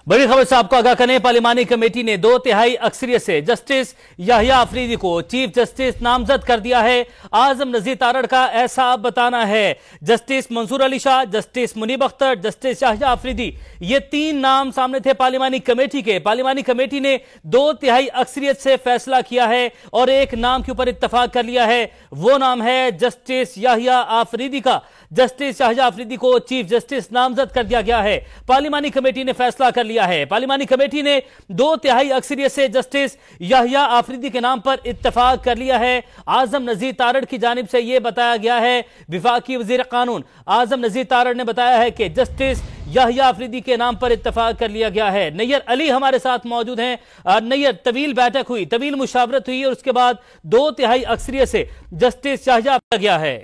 बड़ी खबर से आपको आगाह करें, पार्लिमानी कमेटी ने 2/3 अक्सरियत से जस्टिस याहिया अफरीदी को चीफ जस्टिस नामजद कर दिया है। आजम नजीर तारड़ का ऐसा बताना है। Justice Mansoor Ali Shah, justice Munib Akhtar, justice Yahya Afridi, ये 3 नाम सामने थे पार्लिमानी कमेटी के। पार्लिमानी कमेटी ने 2/3 अक्सरियत से फैसला किया है और एक नाम के ऊपर इत्तफाक कर लिया है। वो नाम है जस्टिस याहिया अफरीदी का। जस्टिस याहिया अफरीदी को चीफ जस्टिस नामजद कर दिया गया है। पार्लिमानी कमेटी ने फैसला कर लिया है। पार्लिमानी कमेटी ने 2/3 अक्सरियत से जस्टिस याहिया अफरीदी के नाम पर इत्तफाक कर लिया है। आजम नजीर तारड़ की जानिब से यह बताया गया है, विफाकी वजीर कानून आजम नजीर तारड़ ने बताया है कि जस्टिस याहिया अफरीदी के नाम पर इत्तफाक कर लिया गया है। नैयर अली हमारे साथ मौजूद हैं। नैयर, तवील बैठक हुई, तवील मुशावरत हुई और उसके बाद 2/3 अक्सरियत से जस्टिस याहिया गया है।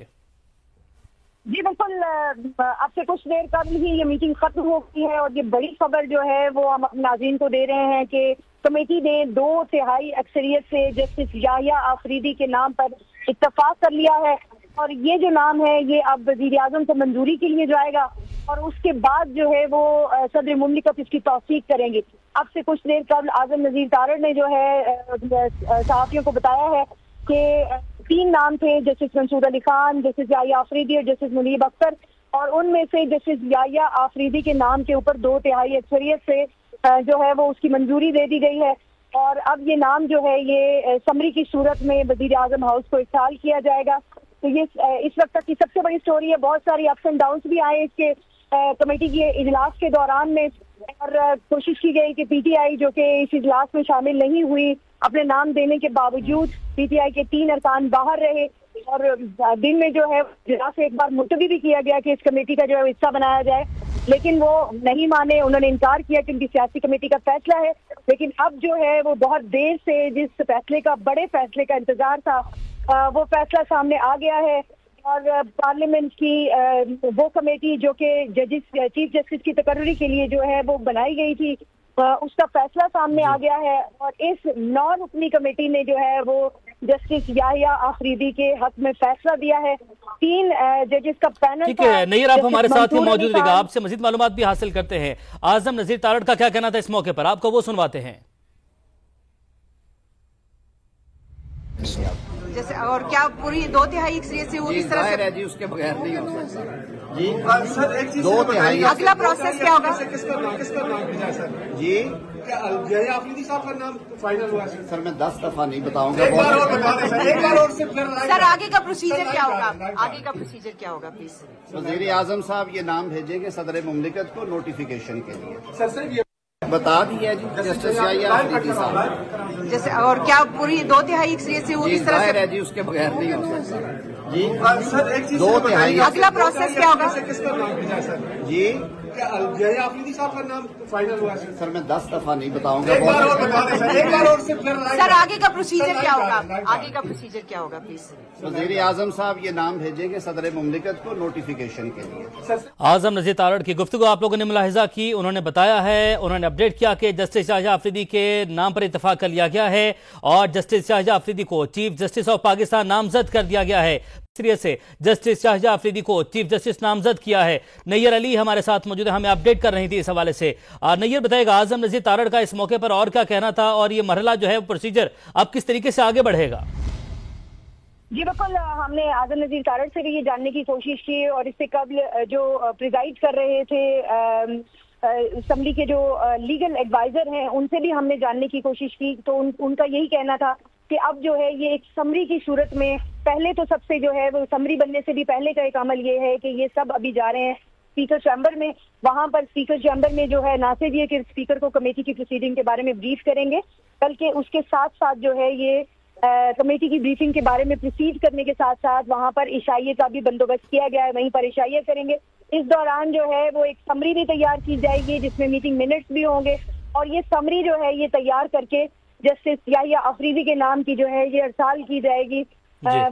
जी बिल्कुल, अब से कुछ देर कबल ही ये मीटिंग खत्म हो गई है और ये बड़ी खबर जो है वो हम अपने नाज़रीन को दे रहे हैं कि कमेटी ने 2/3 अक्सरियत से जस्टिस याहिया अफरीदी के नाम पर इत्तफाक कर लिया है और ये जो नाम है ये अब वज़ीर आज़म से मंजूरी के लिए जाएगा और उसके बाद जो है वो सदर मुमलिकत इसकी तौसीक करेंगे। अब से कुछ देर कबल आजम नजीर तारड़ ने जो है सहाफ़ियों को बताया है कि 3 नाम थे, जस्टिस मंसूर अली खान, जस्टिस याहिया अफरीदी और जस्टिस मुनीब अख्तर, और उनमें से जस्टिस याहिया अफरीदी के नाम के ऊपर 2/3 अक्सरियत से जो है वो उसकी मंजूरी दे दी गई है और अब ये नाम जो है ये समरी की सूरत में वज़ीर आज़म हाउस को इरसाल किया जाएगा। तो ये इस वक्त तक की सबसे बड़ी स्टोरी है। बहुत सारी अप्स एंड डाउन्स भी आए इसके कमेटी के इजलास के दौरान में और कोशिश की गई कि पीटीआई जो कि इस इजलास में शामिल नहीं हुई, अपने नाम देने के बावजूद पीटीआई के 3 अरकान बाहर रहे और दिन में जो है इजलास एक बार मुलतवी भी किया गया कि इस कमेटी का जो है हिस्सा बनाया जाए, लेकिन वो नहीं माने, उन्होंने इनकार किया कि उनकी सियासी कमेटी का फैसला है। लेकिन अब जो है वो बहुत देर से जिस फैसले का, बड़े फैसले का इंतजार था, वो फैसला सामने आ गया है और पार्लियामेंट की वो कमेटी जो कि चीफ जस्टिस की तकर्री के लिए जो है वो बनाई गई थी, उसका फैसला सामने आ गया है और इस 9 रुकनी कमेटी ने जो है वो जस्टिस याहिया अफरीदी के हक में फैसला दिया है। 3 जजेस का पैनल। ठीक है नैयर, आप हमारे साथ ही मौजूद रहेगा, आपसे मजीद मालूमात भी हासिल करते हैं। आजम नजीर तारड़ का क्या कहना था इस मौके पर, आपको वो सुनवाते हैं। जैसे और क्या पूरी 2/3 अक्सरियत से वो इस तरह से जी उसके बगैर नहीं हो सकता जी। सर एक चीज 2/3 अगला प्रोसेस क्या होगा? किसका नाम भेजा है सर जी? याहिया अफरीदी साहब का नाम फाइनल हुआ है सर? मैं 10 दफा नहीं बताऊंगा। एक बार और बता दें सर, एक बार और से सर आगे का प्रोसीजर क्या होगा? आगे का प्रोसीजर क्या होगा प्लीज? वजीर आजम साहब ये नाम भेजेंगे सदर मुमलिकत को नोटिफिकेशन के लिए। सर ये बता दिया जी जस्टिस याहिया अफरीदी साहब। जैसे और क्या पूरी 2/3 अक्सरियत से वो इस तरह से जी उसके बगैर नहीं हो सकता जी। सर एक चीज 2/3 अगला प्रोसेस क्या होगा? किसका नाम भेजा है सर? जी? याहिया अफरीदी साहब का नाम फाइनल हुआ है सर? मैं 10 दफा नहीं बताऊंगा। एक बार और बता दें सर, एक बार और से सर आगे का प्रोसीजर क्या होगा? आगे का प्रोसीजर क्या होगा प्लीज? वजीर आजम साहब ये नाम भेजेंगे सदर मुमलिकत को नोटिफिकेशन के लिए। आजम नजीर तारड़ की गुफ्तगू आप लोगों ने मुलाहिजा की। उन्होंने बताया है, उन्होंने अपडेट किया कि जस्टिस याहिया अफरीदी के नाम पर इत्तफाक कर लिया गया है और जस्टिस याहिया अफरीदी को चीफ जस्टिस ऑफ पाकिस्तान नामजद कर दिया गया है। से जस्टिस याहिया अफरीदी को चीफ जस्टिस नामजद किया है। नैयर अली हमारे साथ मौजूद है, हमें अपडेट कर रही थी इस हवाले से। नैयर बताएगा आजम नजीर तारड़ का इस मौके पर और क्या कहना था और ये मरहला जो है प्रोसीजर अब किस तरीके से आगे बढ़ेगा? जी बिल्कुल, हमने आजम नजीर तारड़ से भी ये जानने की कोशिश की और इससे कबल जो प्रिजाइड कर रहे थे असेंबली के जो लीगल एडवाइजर हैं उनसे भी हमने जानने की कोशिश की। तो उनका यही कहना था कि अब जो है ये एक समरी की सूरत में, पहले तो सबसे जो है वो समरी बनने से भी पहले का एक अमल ये है कि ये सब अभी जा रहे हैं स्पीकर चैम्बर में। वहां पर स्पीकर चैम्बर में जो है ना सिर्फ ये कि स्पीकर को कमेटी की प्रोसीडिंग के बारे में ब्रीफ करेंगे, बल्कि उसके साथ साथ जो है ये कमेटी की ब्रीफिंग के बारे में प्रोसीड करने के साथ साथ वहां पर इशाइये का भी बंदोबस्त किया गया है, वहीं पर इशाइये करेंगे। इस दौरान जो है वो एक समरी भी तैयार की जाएगी जिसमें मीटिंग मिनट्स भी होंगे और ये समरी जो है ये तैयार करके जस्टिस याहिया अफरीदी के नाम की जो है ये अरसाल की जाएगी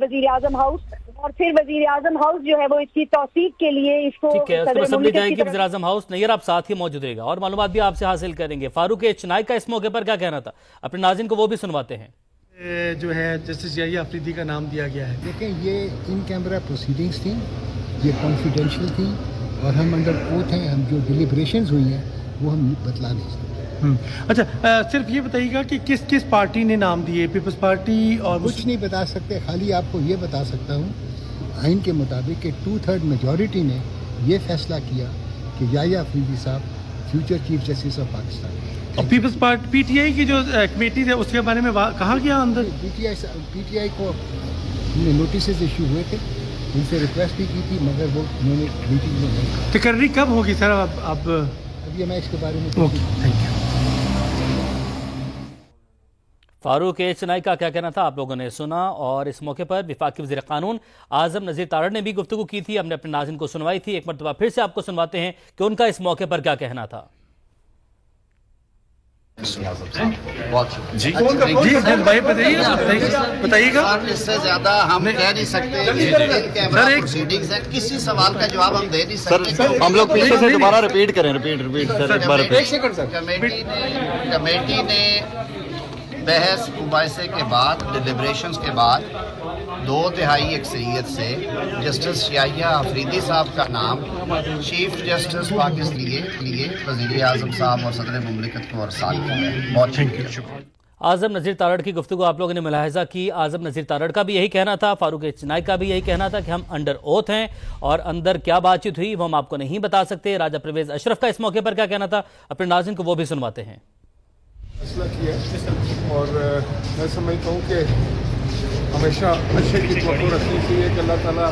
वजीर आजम हाउस और फिर वजीर आजम हाउस जो है वो इसकी तौसीक के लिए इसको जाएगी वजीर आजम हाउस। नैयर आप साथ ही मौजूद रहेगा और मालूमात भी आपसे हासिल करेंगे। फारूक चनाई का इस मौके पर क्या कहना था, अपने नाज़रीन को वो भी सुनवाते हैं। जो है जस्टिस याहिया अफरीदी का नाम दिया गया है। देखें, ये इन कैमरा प्रोसीडिंग्स थी, ये कॉन्फिडेंशियल थी और हम अंडर ओथ हैं। हम जो डिलिब्रेशंस हुई हैं वो हम बतला नहीं सकते। अच्छा, सिर्फ ये बताइएगा कि किस किस पार्टी ने नाम दिए, पीपल्स पार्टी और कुछ नहीं बता सकते, खाली आपको ये बता सकता हूँ आइन के मुताबिक कि 2/3 मेजॉरिटी ने ये फैसला किया कि याह्या अफरीदी साहब future chief justice of Pakistan. और पीपल्स पार्टी पीटीआई की जो कमेटी है उसके बारे में कहा गया अंदर? पीटीआई को हमने नोटिस इशू हुए थे, उनसे रिक्वेस्ट भी की थी, मगर वो उन्होंने मीटिंग में नहीं। तकर्री कब होगी सर? अब अभी मैं इसके बारे में थैंक यू। फारूक चिनाई का क्या कहना था आप लोगों ने सुना, और इस मौके पर वफाकी वज़ीर कानून आज़म नज़ीर तारड़ ने भी गुफ्तगू की थी, हमने अपने नाज़रीन को सुनवाई थी। एक मरतबा फिर से आपको सुनवाते हैं कि उनका इस मौके पर क्या कहना था। बताइएगा। इससे ज्यादा हम कह नहीं सकते, प्रोसीडिंग्स है, किसी सवाल का जवाब हम दे नहीं सकते। हम लोग पीछे से दोबारा रिपीट करें, रिपीट सर। कमेटी ने बहस मुबाहिसे के बाद, डिलिब्रेशंस के बाद 2/3 अक्सरियत से जस्टिस याह्या अफरीदी साहब का नाम चीफ जस्टिस पाकिस्तान के लिए वज़ीर आज़म साहब और सदर मुमलिकत को अरसाल किया है। बहुत शुक्रिया। आज़म नज़ीर तारड़ की गुफ्तगू आप लोगों ने मुलाहिजा की। आज़म नज़ीर तारड़ का भी यही कहना था, फारूक चिनाई का भी यही कहना था कि हम अंडर ओथ हैं और अंदर क्या बातचीत हुई वो हम आपको नहीं बता सकते। राजा परवेज अशरफ का इस मौके पर क्या कहना था, अपने नाज़रीन को वो भी सुनवाते हैं। फैसला किया और मैं समझता हूँ कि हमेशा अच्छे की तवक्को रखनी चाहिए कि अल्लाह ताला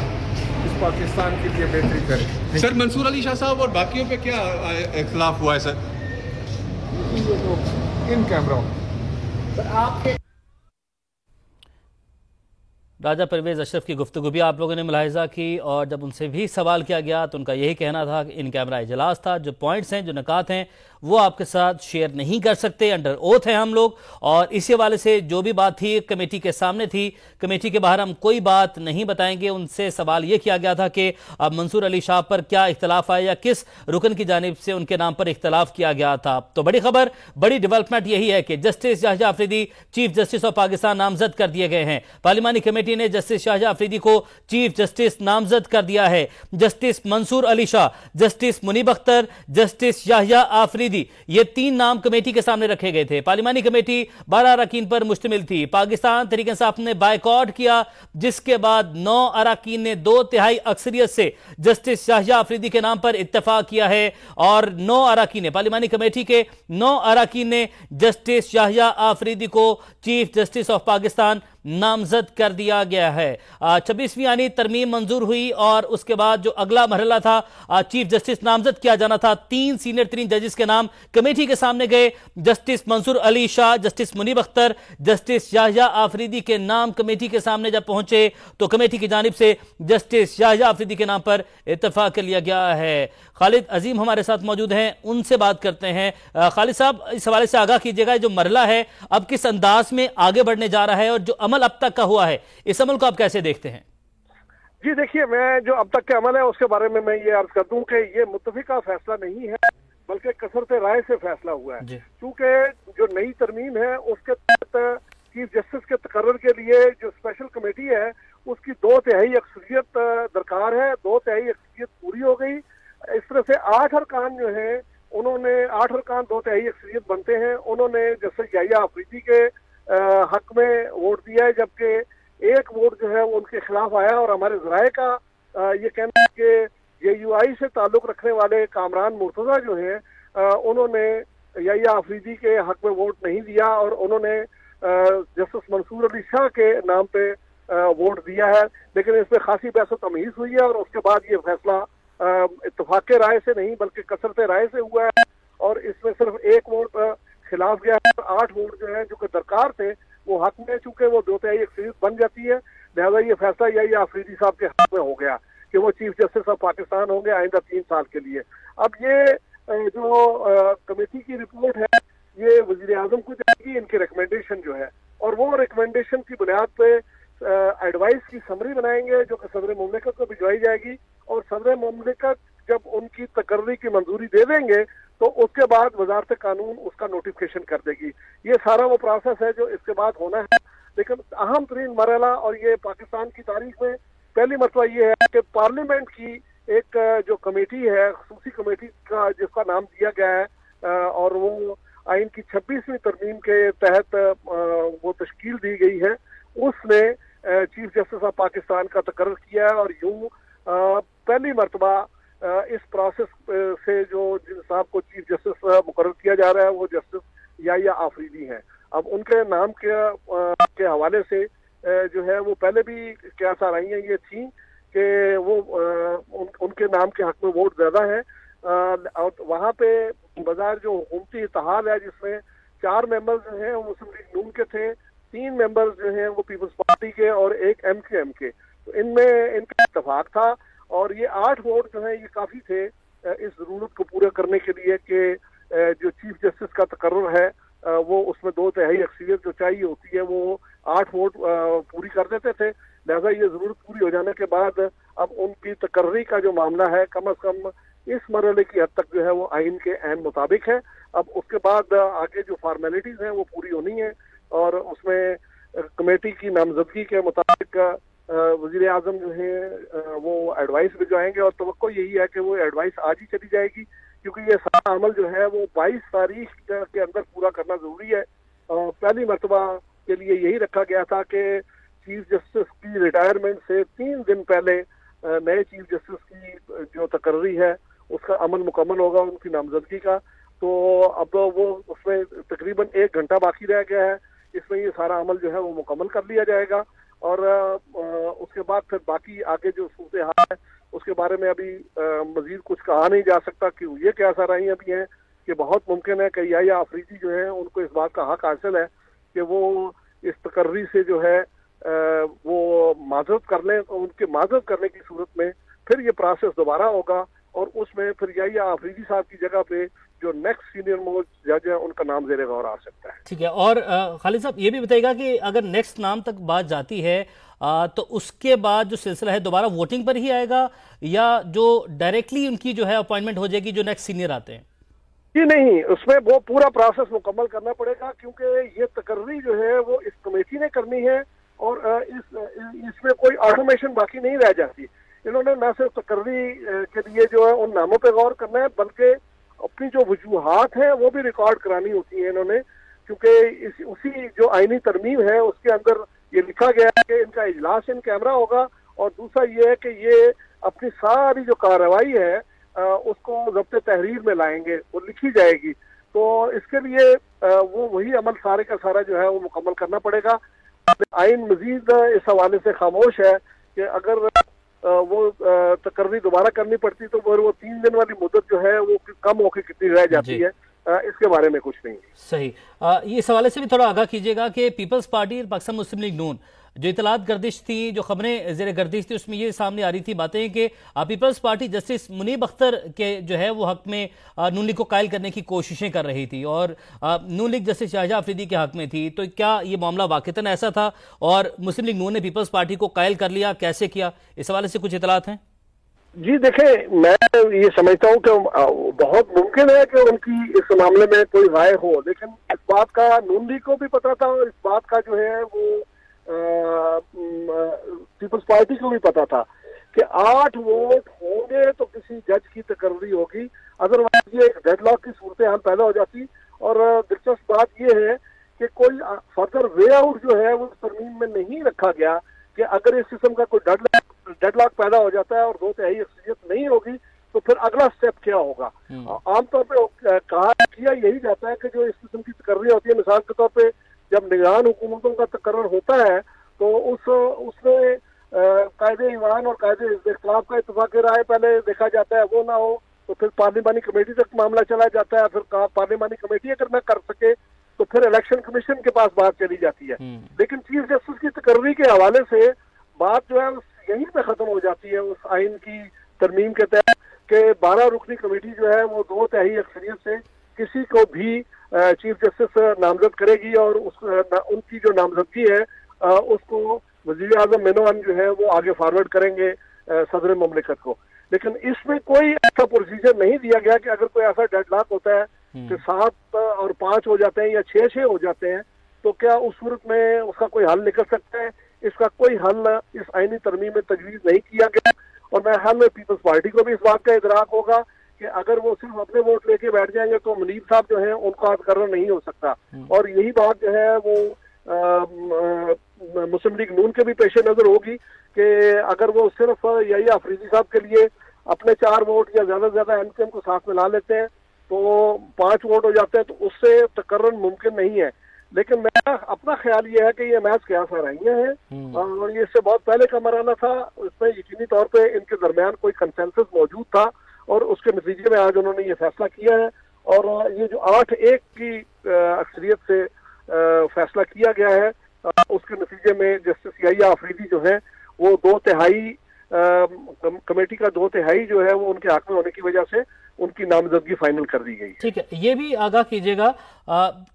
इस पाकिस्तान के लिए बेहतरी करे। सर, मंसूर अली शाह साहब और बाकियों पे क्या इख्तिलाफ हुआ है सर? ये तो इन कैमरा राजा परवेज अशरफ की गुफ्तगू भी आप लोगों ने मुलाहिजा की, और जब उनसे भी सवाल किया गया तो उनका यही कहना था कि इन कैमरा इजलास था, जो पॉइंट्स हैं, जो नकात हैं, वो आपके साथ शेयर नहीं कर सकते, अंडर ओथ हैं हम लोग, और इसी हवाले से जो भी बात थी कमेटी के सामने थी, कमेटी के बाहर हम कोई बात नहीं बताएंगे। उनसे सवाल ये किया गया था कि अब मंसूर अली शाह पर क्या इख्तलाफ आया या किस रुकन की जानिब से उनके नाम पर इख्तलाफ किया गया था। तो बड़ी खबर, बड़ी डेवलपमेंट यही है कि justice Yahya Afridi chief justice of Pakistan नामजद कर दिए गए हैं। पार्लिमानी कमेटी ने जस्टिस याह्या अफरीदी को चीफ जस्टिस नामजद कर दिया है। Justice Mansoor Ali Shah, justice Munib Akhtar, justice Yahya Afridi, ये 3 नाम कमेटी के सामने रखे गए थे। पार्लिमानी कमेटी 12 अरकान पर मुश्तमिल थी। पाकिस्तान तहरीक इंसाफ ने बायकॉट किया, जिसके बाद 9 अरकान ने 2/3 अक्सरियत से जस्टिस याह्या अफरीदी के नाम पर इत्तेफाक किया है, और 9 अरकान ने, पार्लिमानी कमेटी के 9 अरकान ने जस्टिस याह्या अफरीदी को चीफ जस्टिस ऑफ पाकिस्तान नामजद कर दिया गया है। 26वीं यानी तरमीम मंजूर हुई, और उसके बाद जो अगला मरहला था चीफ जस्टिस नामजद किया जाना था, 3 सीनियर 3 जजेस के नाम कमेटी के सामने गए। Justice Mansoor Ali Shah, justice Munib Akhtar, justice Yahya Afridi के नाम कमेटी के सामने जब पहुंचे तो कमेटी की जानिब से जस्टिस याह्या अफरीदी के नाम पर इत्तेफाक कर लिया गया है। खालिद अजीम हमारे साथ मौजूद हैं, उनसे बात करते हैं। खालिद साहब, इस हवाले से आगाह कीजिएगा, जो मरहला है अब किस अंदाज में आगे बढ़ने जा रहा है, और जो अमल अब तक का हुआ है, इस अमल को आप कैसे देखते हैं? जी देखिए, मैं जो अब तक के अमल है उसके बारे में मैं ये अर्ज कर दूं कि ये मुत्तफिका फैसला नहीं है, बल्कि कसरत राय से फैसला हुआ है। क्योंकि जो नई तरमीम है उसके तहत चीफ जस्टिस के तकर्रुर के लिए जो स्पेशल कमेटी है उसकी 2/3 अक्सरियत दरकार है। 2/3 अक्सरियत पूरी हो गई। इस तरह से 8 अरकान जो है, उन्होंने 8 अरकान 2/3 अक्सरियत बनते हैं, उन्होंने जस्टिस याह्या अफरीदी के हक में वोट दिया है, जबकि एक वोट जो है वो उनके खिलाफ आया। और हमारे ज़राए का ये कहना है कि JUI से ताल्लुक रखने वाले कामरान मुर्तज़ा जो हैं, उन्होंने याह्या अफरीदी के हक में वोट नहीं दिया, और उन्होंने जस्टिस मंसूर अली शाह के नाम पे वोट दिया है। लेकिन इसमें खासी बहस तमीज़ हुई है, और उसके बाद ये फैसला इत्तफाक़ राय से नहीं बल्कि कसरत राय से हुआ है, और इसमें सिर्फ एक वोट खिलाफ गया है, 8 वोट जो है जो कि दरकार थे वो हक में, चूंकि वो 2/3 अक्सरियत बन जाती है, लिहाजा ये फैसला याह्या अफरीदी साहब के हक में हो गया कि वो चीफ जस्टिस ऑफ पाकिस्तान होंगे आइंदा 3 साल के लिए। अब ये जो कमेटी की रिपोर्ट है ये वजीर आजम को जाएगी, इनकी रिकमेंडेशन जो है, और वो रिकमेंडेशन की बुनियाद पे एडवाइस की समरी बनाएंगे जो कि सदर मुमलिकत को भिजवाई जाएगी, और सदर मुमलिकत जब उनकी तकर्री की मंजूरी दे देंगे तो उसके बाद वजारत कानून उसका नोटिफिकेशन कर देगी। ये सारा वो प्रोसेस है जो इसके बाद होना है। लेकिन अहम तरीन मरहला, और ये पाकिस्तान की तारीख में पहली मरतबा ये है कि पार्लियामेंट की एक जो कमेटी है, खसूसी कमेटी का जिसका नाम दिया गया है اور وہ آئین کی 26ویں ترمیم کے تحت وہ تشکیل دی گئی ہے، اس نے چیف جسٹس آف پاکستان کا تقرر کیا ہے، اور یوں پہلی مرتبہ اس پروسیس سے جو جن صاحب کو چیف جسٹس مقرر کیا جا رہا ہے وہ جسٹس یحییٰ آفریدی ہیں۔ اب ان کے نام کے حوالے سے جو ہے وہ پہلے بھی قیاس آرائیاں یہ تھیں کہ وہ ان کے نام کے حق میں ووٹ زیادہ ہیں، اور وہاں پہ بظاہر جو حکومتی اتحاد ہے جس میں 4 ممبرز جو ہیں وہ مسلم لیگ نون کے تھے، 3 ممبرز جو ہیں وہ پیپلز پارٹی کے اور 1 MQM کے، تو ان میں ان کا اتفاق تھا، اور یہ 8 ووٹ جو ہیں یہ کافی تھے اس ضرورت کو پورا کرنے کے لیے کہ جو چیف جسٹس کا تقرر ہے وہ اس میں 2/3 اکثریت جو چاہیے ہوتی ہے وہ 8 ووٹ پوری کر دیتے تھے، لہذا یہ ضرورت پوری ہو جانے کے بعد اب ان کی تقرری کا جو معاملہ ہے کم از کم اس مرحلے کی حد تک جو ہے وہ آئین کے عین مطابق ہے۔ اب اس کے بعد آگے جو فارمیلٹیز ہیں وہ پوری ہونی ہیں، اور اس میں کمیٹی کی نامزدگی کے مطابق وزیر اعظم جو ہیں وہ ایڈوائس بھجوائیں گے، اور توقع یہی ہے کہ وہ ایڈوائس آج ہی چلی جائے گی، کیونکہ یہ سارا عمل جو ہے وہ 22 تاریخ کے اندر پورا کرنا ضروری ہے۔ پہلی مرتبہ کے لیے یہی رکھا گیا تھا کہ چیف جسٹس کی ریٹائرمنٹ سے 3 دن پہلے نئے چیف جسٹس کی جو تقرری ہے اس کا عمل مکمل ہوگا، ان کی نامزدگی کا، تو اب وہ اس میں تقریباً 1 گھنٹہ باقی رہ گیا ہے، اس میں یہ سارا عمل جو ہے وہ مکمل کر لیا جائے گا، اور اس کے بعد پھر باقی آگے جو صورتحال ہے اس کے بارے میں ابھی مزید کچھ کہا نہیں جا سکتا، کہ یہ کیا سرائیاں بھی ہیں کہ بہت ممکن ہے کہ یحییٰ آفریدی جو ہیں ان کو اس بات کا حق حاصل ہے کہ وہ اس تقرری سے جو ہے وہ معذرت کر لیں، اور ان کے معذرت کرنے کی صورت میں پھر یہ پروسیس دوبارہ ہوگا، اور اس میں پھر یحییٰ آفریدی صاحب کی جگہ پہ جو نیکسٹ سینئر موسٹ جج ہے ان کا نام زیر غور آ سکتا ہے۔ ٹھیک ہے، اور خالد صاحب یہ بھی بتائیے گا کہ اگر نیکسٹ نام تک بات جاتی ہے تو اس کے بعد جو سلسلہ ہے دوبارہ ووٹنگ پر ہی آئے گا، یا جو ڈائریکٹلی ان کی جو ہے اپوائنٹمنٹ ہو جائے گی جو نیکسٹ سینئر آتے ہیں؟ جی نہیں، اس میں وہ پورا پروسیس مکمل کرنا پڑے گا، کیونکہ یہ تقرری جو ہے وہ اس کمیٹی نے کرنی ہے، اور اس میں کوئی آٹومیشن باقی نہیں رہ جاتی۔ انہوں نے نہ صرف تقرری کے لیے جو ہے ان ناموں پہ غور کرنا ہے، بلکہ اپنی جو وجوہات ہیں وہ بھی ریکارڈ کرانی ہوتی ہیں انہوں نے، کیونکہ اسی جو آئینی ترمیم ہے اس کے اندر یہ لکھا گیا ہے کہ ان کا اجلاس ان کیمرہ ہوگا، اور دوسرا یہ ہے کہ یہ اپنی ساری جو کارروائی ہے اس کو ضبط تحریر میں لائیں گے، وہ لکھی جائے گی، تو اس کے لیے وہی عمل سارے کا سارا جو ہے وہ مکمل کرنا پڑے گا۔ آئین مزید اس حوالے سے خاموش ہے کہ اگر وہ تقرری دوبارہ کرنی پڑتی تو وہ 3 دن والی مدت جو ہے وہ کم ہو کے کتنی رہ جاتی ہے، اس کے بارے میں کچھ نہیں۔ صحیح، اس حوالے سے بھی تھوڑا آگاہ کیجیے گا کہ پیپلز پارٹی پاکستان مسلم لیگ نون جو اطلاعات گردش تھی، جو خبریں زیر گردش تھی، اس میں یہ سامنے آ رہی تھی باتیں کہ پیپلز پارٹی جسٹس منیب اختر کے جو ہے وہ حق میں نون لیگ کو قائل کرنے کی کوششیں کر رہی تھی، اور نون لیگ جسٹس یحییٰ آفریدی کے حق میں تھی، تو کیا یہ معاملہ واقعتاً ایسا تھا اور مسلم لیگ نون نے پیپلز پارٹی کو قائل کر لیا؟ کیسے کیا؟ اس حوالے سے کچھ اطلاعات ہیں؟ جی دیکھیں، میں یہ سمجھتا ہوں کہ بہت ممکن ہے کہ ان کی اس معاملے میں کوئی رائے ہو، لیکن اس بات کا نون لیگ کو بھی پتا تھا، اور اس بات کا جو ہے وہ پیپلز پارٹی کو بھی پتا تھا کہ 8 ووٹ ہوں گے تو کسی جج کی تقرری ہوگی، ادروائز یہ ایک ڈیڈ لاک کی صورتحال پیدا ہو جاتی۔ اور دلچسپ بات یہ ہے کہ کوئی فردر وے آؤٹ جو ہے وہ ترمیم میں نہیں رکھا گیا کہ اگر اس قسم کا کوئی ڈیڈ لاک پیدا ہو جاتا ہے اور 2/3 اکثریت نہیں ہوگی تو پھر اگلا سٹیپ کیا ہوگا۔ عام طور پہ کیا یہی جاتا ہے کہ جو اس قسم کی تقرری ہوتی ہے، مثال کے طور پہ جب نگران حکومتوں کا تقرر ہوتا ہے تو اس میں قائد ایوان اور قائد اختلاف کا اتفاق رائے پہلے دیکھا جاتا ہے، وہ نہ ہو تو پھر پارلیمانی کمیٹی تک معاملہ چلا جاتا ہے، پھر پارلیمانی کمیٹی اگر نہ کر سکے تو پھر الیکشن کمیشن کے پاس بات چلی جاتی ہے۔ لیکن چیف جسٹس کی تقرری کے حوالے سے بات جو ہے یہیں پہ ختم ہو جاتی ہے اس آئین کی ترمیم کے تحت کہ 12 رکنی کمیٹی جو ہے وہ 2/3 اکثریت سے کسی کو بھی چیف جسٹس نامزد کرے گی، اور ان کی جو نامزدگی ہے اس کو وزیر اعظم مینوان جو ہے وہ آگے فارورڈ کریں گے صدر مملکت کو۔ لیکن اس میں کوئی ایسا پروسیجر نہیں دیا گیا کہ اگر کوئی ایسا ڈیڈ لاک ہوتا ہے کہ 7 اور 5 ہو جاتے ہیں یا 6 ہو جاتے ہیں تو کیا اس صورت میں اس کا کوئی حل نکل سکتا ہے؟ اس کا کوئی حل اس آئینی ترمیم میں تجویز نہیں کیا گیا، اور میرے خیال میں پیپلز پارٹی کو بھی اس بات کا ادراک ہوگا کہ اگر وہ صرف اپنے ووٹ لے کے بیٹھ جائیں گے تو منیب صاحب جو ہیں ان کا مقرر نہیں ہو سکتا، اور یہی بات جو ہے وہ مسلم لیگ نون کے بھی پیش نظر ہوگی کہ اگر وہ صرف یحییٰ آفریدی صاحب کے لیے اپنے 4 ووٹ یا زیادہ سے زیادہ ایم کیو ایم کو ساتھ ملا لیتے ہیں تو 5 ووٹ ہو جاتے ہیں، تو اس سے تقرر ممکن نہیں ہے۔ لیکن میرا اپنا خیال یہ ہے کہ یہ میچ قیاس آرائیاں ہیں اور یہ اس سے بہت پہلے کا مرحلہ تھا، اس میں یقینی طور پہ ان کے درمیان کوئی کنسنسس موجود تھا اور اس کے نتیجے میں آج انہوں نے یہ فیصلہ کیا ہے، اور یہ جو 8-1 کی اکثریت سے فیصلہ کیا گیا ہے اس کے نتیجے میں جسٹس یحییٰ آفریدی جو ہیں وہ 2/3 کمیٹی کا 2/3 جو ہے وہ ان کے حق میں ہونے کی وجہ سے ان کی نامزدگی فائنل کر دی گئی۔ ٹھیک ہے، یہ بھی آگاہ کیجئے گا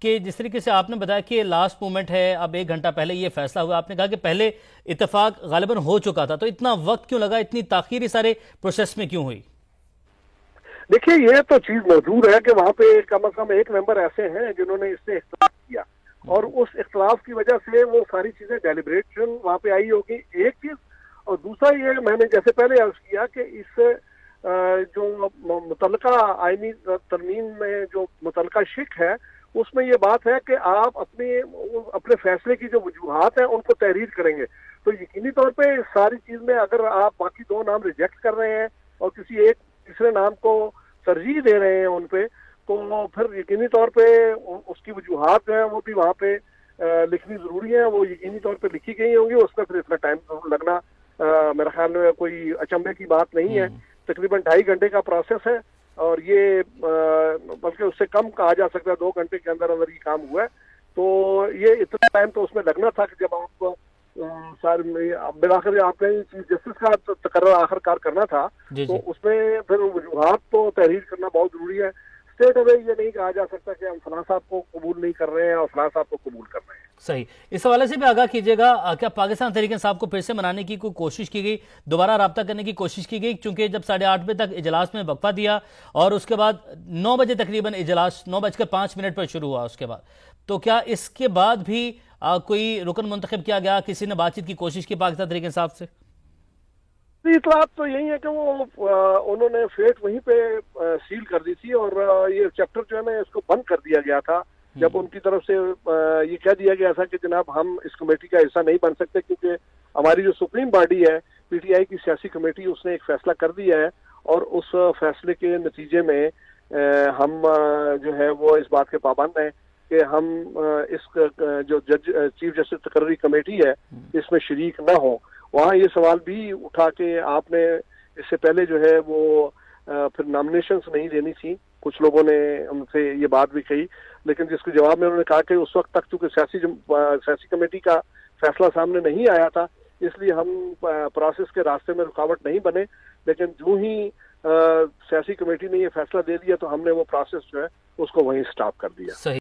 کہ جس طریقے سے آپ نے بتایا کہ لاسٹ مومنٹ ہے، اب 1 گھنٹہ پہلے یہ فیصلہ ہوا، آپ نے کہا کہ پہلے اتفاق غالباً ہو چکا تھا، تو اتنا وقت کیوں لگا، اتنی تاخیر سارے پروسیس میں کیوں ہوئی؟ دیکھیے یہ تو چیز موجود ہے کہ وہاں پہ کم از کم 1 ممبر ایسے ہیں جنہوں نے اس سے اختلاف کیا، اور اس اختلاف کی وجہ سے وہ ساری چیزیں ڈیلیبریشن وہاں پہ آئی ہوگی، ایک چیز۔ اور دوسرا یہ میں نے جیسے پہلے عرض کیا کہ اس جو متعلقہ آئینی ترمیم میں جو متعلقہ شق ہے اس میں یہ بات ہے کہ آپ اپنے فیصلے کی جو وجوہات ہیں ان کو تحریر کریں گے، تو یقینی طور پہ ساری چیز میں اگر آپ باقی 2 نام ریجیکٹ کر رہے ہیں اور کسی ایک تیسرے نام کو ترجیح دے رہے ہیں ان پہ، تو پھر یقینی طور پہ اس کی وجوہات جو ہیں وہ بھی وہاں پہ لکھنی ضروری ہے، وہ یقینی طور پہ لکھی گئی ہوں گی، اس میں پھر اتنا ٹائم ضرور لگنا میرے خیال میں کوئی اچنبے کی بات نہیں ہے۔ تقریباً 2.5 گھنٹے کا پروسیس ہے، اور یہ بلکہ اس سے کم کہا جا سکتا ہے، 2 گھنٹے کے اندر یہ کام ہوا ہے، تو یہ اتنا ٹائم تو اس میں لگنا تھا کہ جب آپ بالآخر آپ نے چیف جسٹس کا تقرر آخر کار کرنا تھا تو اس میں پھر وجوہات تو تحریر کرنا بہت ضروری ہے۔ اسٹیٹ اوے یہ نہیں کہا جا سکتا کہ ہم فلاں صاحب کو قبول نہیں کر رہے ہیں اور فلاں صاحب کو قبول کر رہے ہیں۔ صحیح، اس حوالے سے بھی آگاہ کیجئے گا، کیا پاکستان تحریک انصاف کو پھر سے منانے کی کوئی کوشش کی گئی، دوبارہ رابطہ کرنے کی کوشش کی گئی؟ چونکہ جب 8:30 بجے تک اجلاس میں وقفہ دیا اور اس کے بعد 9 بجے تقریباً اجلاس 9:05 پر شروع ہوا، اس کے بعد تو کیا اس کے بعد بھی کوئی رکن منتخب کیا گیا، کسی نے بات چیت کی کوشش کی پاکستان تحریک انصاف سے؟ اطلاعات تو یہی ہے کہ وہ انہوں نے فیٹ وہیں پہ سیل کر دی تھی، اور یہ چیپٹر جو ہے نا اس کو بند کر دیا گیا تھا جب ان کی طرف سے یہ کہہ دیا گیا تھا کہ جناب ہم اس کمیٹی کا حصہ نہیں بن سکتے، کیونکہ ہماری جو سپریم باڈی ہے پی ٹی آئی کی سیاسی کمیٹی، اس نے ایک فیصلہ کر دیا ہے، اور اس فیصلے کے نتیجے میں ہم جو ہے وہ اس بات کے پابند ہیں کہ ہم اس جو چیف جسٹس تقرری کمیٹی ہے اس میں شریک نہ ہوں۔ وہاں یہ سوال بھی اٹھا کہ آپ نے اس سے پہلے جو ہے وہ پھر نامنیشنز نہیں دینی تھی، کچھ لوگوں نے ان سے یہ بات بھی کہی، لیکن جس کے جواب میں انہوں نے کہا کہ اس وقت تک چونکہ سیاسی کمیٹی کا فیصلہ سامنے نہیں آیا تھا اس لیے ہم پروسیس کے راستے میں رکاوٹ نہیں بنے، لیکن جو ہی سیاسی کمیٹی نے یہ فیصلہ دے دیا تو ہم نے وہ پروسیس جو ہے اس کو وہیں سٹاپ کر دیا۔